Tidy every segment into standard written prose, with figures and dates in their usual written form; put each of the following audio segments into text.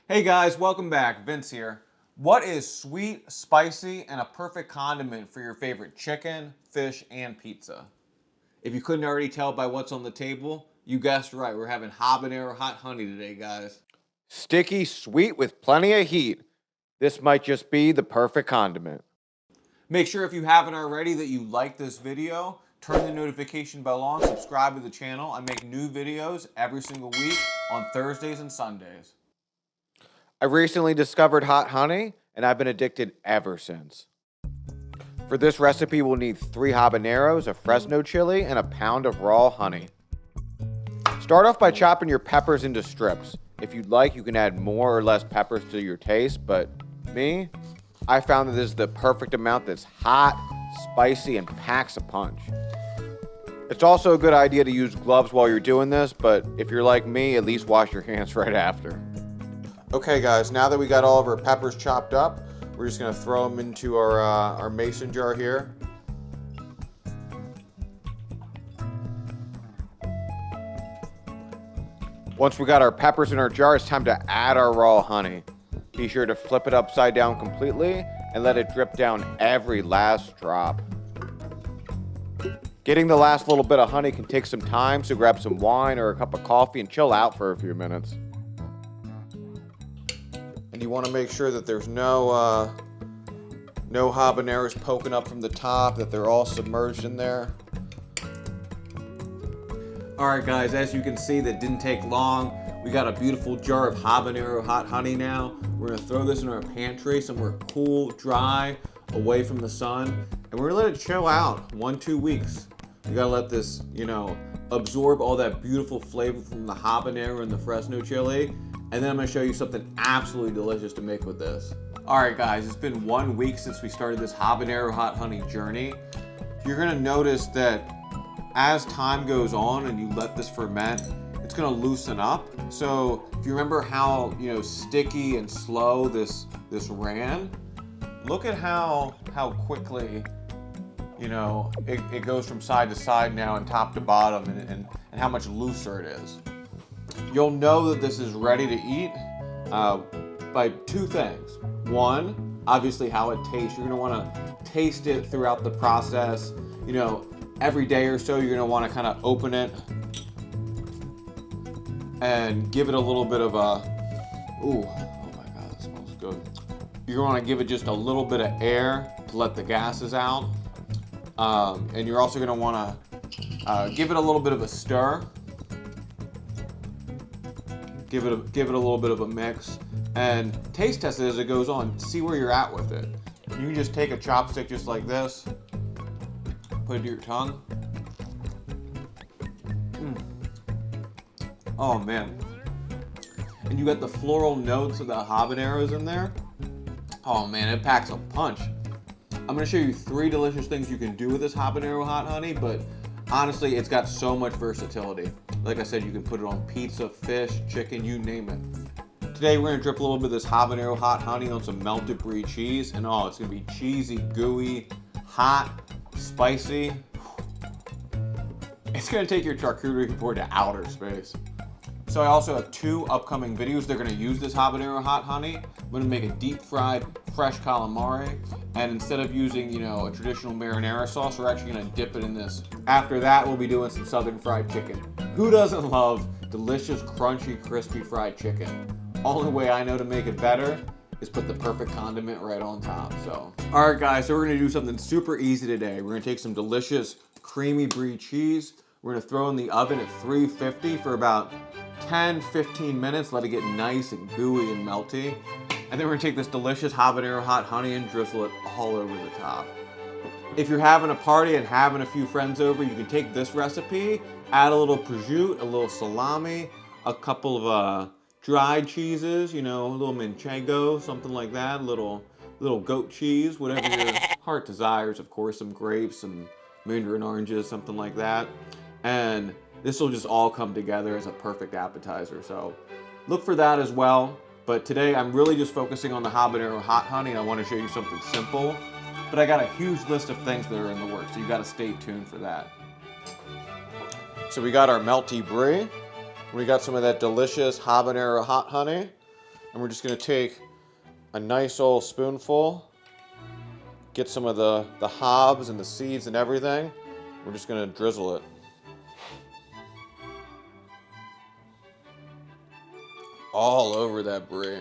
Hey guys, welcome back. Vince here. What is sweet, spicy, and a perfect condiment for your favorite chicken, fish, and pizza? If you couldn't already tell by what's on the table, you guessed right. We're having habanero hot honey today, guys. Sticky, sweet with plenty of heat. This might just be the perfect condiment. Make sure if you haven't already that you like this video, turn the notification bell on, subscribe to the channel. I make new videos every single week on Thursdays and Sundays. I recently discovered hot honey, and I've been addicted ever since. For this recipe, we'll need 3 habaneros, a Fresno Chile, and a pound of raw honey. Start off by chopping your peppers into strips. If you'd like, you can add more or less peppers to your taste, but I found that this is the perfect amount that's hot, spicy, and packs a punch. It's also a good idea to use gloves while you're doing this, but if you're like me, at least wash your hands right after. Okay guys, now that we got all of our peppers chopped up, we're just gonna throw them into our mason jar here. Once we got our peppers in our jar, it's time to add our raw honey. Be sure to flip it upside down completely and let it drip down every last drop. Getting the last little bit of honey can take some time, so grab some wine or a cup of coffee and chill out for a few minutes. And you want to make sure that there's no habaneros poking up from the top, that they're all submerged in there. Alright guys, as you can see, that didn't take long. We got a beautiful jar of habanero hot honey now. We're going to throw this in our pantry somewhere cool, dry, away from the sun. And we're going to let it chill out 1-2 weeks. You got to let this, absorb all that beautiful flavor from the habanero and the Fresno Chile. And then I'm going to show you something absolutely delicious to make with this. Alright guys, it's been 1 week since we started this habanero hot honey journey. You're going to notice that as time goes on and you let this ferment, it's going to loosen up. So if you remember how sticky and slow this ran, look at how quickly it goes from side to side now and top to bottom, and how much looser it is. You'll know that this is ready to eat by 2 things. One, obviously how it tastes. You're going to want to taste it throughout the process. Every day or so, you're going to want to kind of open it and give it a little bit of a, oh my God, that smells good. You're going to want to give it just a little bit of air to let the gases out. And you're also going to want to give it a little bit of a stir. Give it a little bit of a mix, and taste test it as it goes on. See where you're at with it. You can just take a chopstick just like this, put it to your tongue. Oh man. And you got the floral notes of the habaneros in there. Oh man, it packs a punch. I'm gonna show you 3 delicious things you can do with this habanero hot honey, but honestly, it's got so much versatility. Like I said, you can put it on pizza, fish, chicken, you name it. Today, we're gonna drip a little bit of this habanero hot honey on some melted Brie cheese, and it's gonna be cheesy, gooey, hot, spicy. It's gonna take your charcuterie board to outer space. So I also have 2 upcoming videos. They're gonna use this habanero hot honey. I'm gonna make a deep fried fresh calamari, and instead of using, a traditional marinara sauce, we're actually gonna dip it in this. After that, we'll be doing some southern fried chicken. Who doesn't love delicious, crunchy, crispy fried chicken? Only way I know to make it better is put the perfect condiment right on top. So, all right guys, so we're gonna do something super easy today. We're gonna take some delicious creamy Brie cheese. We're gonna throw in the oven at 350 for about 10-15 minutes, let it get nice and gooey and melty. And then we're gonna take this delicious habanero hot honey and drizzle it all over the top. If you're having a party and having a few friends over, you can take this recipe, add a little prosciutto, a little salami, a couple of dried cheeses, a little manchego, something like that, a little goat cheese, whatever your heart desires, of course, some grapes, some mandarin oranges, something like that. And this will just all come together as a perfect appetizer. So look for that as well. But today I'm really just focusing on the habanero hot honey. I want to show you something simple, but I got a huge list of things that are in the works, so you got to stay tuned for that. So we got our melty Brie. We got some of that delicious habanero hot honey. And we're just gonna take a nice old spoonful, get some of the hobs and the seeds and everything. We're just gonna drizzle it. All over that brie.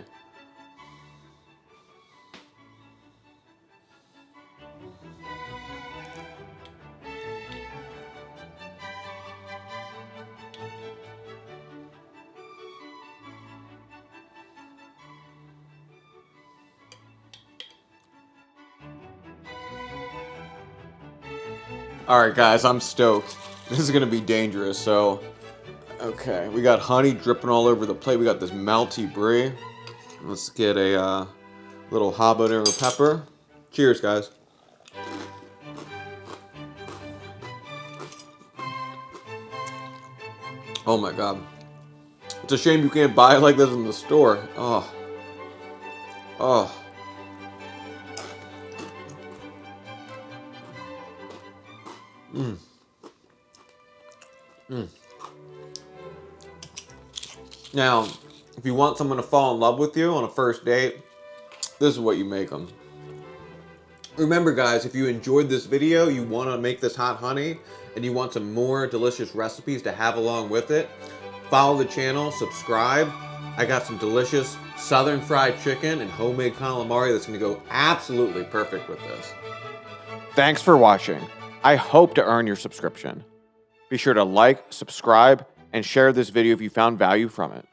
All right, guys, I'm stoked. This is gonna be dangerous. So, okay, we got honey dripping all over the plate. We got this melty brie. Let's get a little habanero pepper. Cheers, guys. Oh my God. It's a shame you can't buy it like this in the store. Oh. Oh. Mmm. Mmm. Now, if you want someone to fall in love with you on a first date, this is what you make them. Remember, guys, if you enjoyed this video, you want to make this hot honey, and you want some more delicious recipes to have along with it, follow the channel, subscribe. I got some delicious southern fried chicken and homemade calamari that's going to go absolutely perfect with this. Thanks for watching. I hope to earn your subscription. Be sure to like, subscribe, and share this video if you found value from it.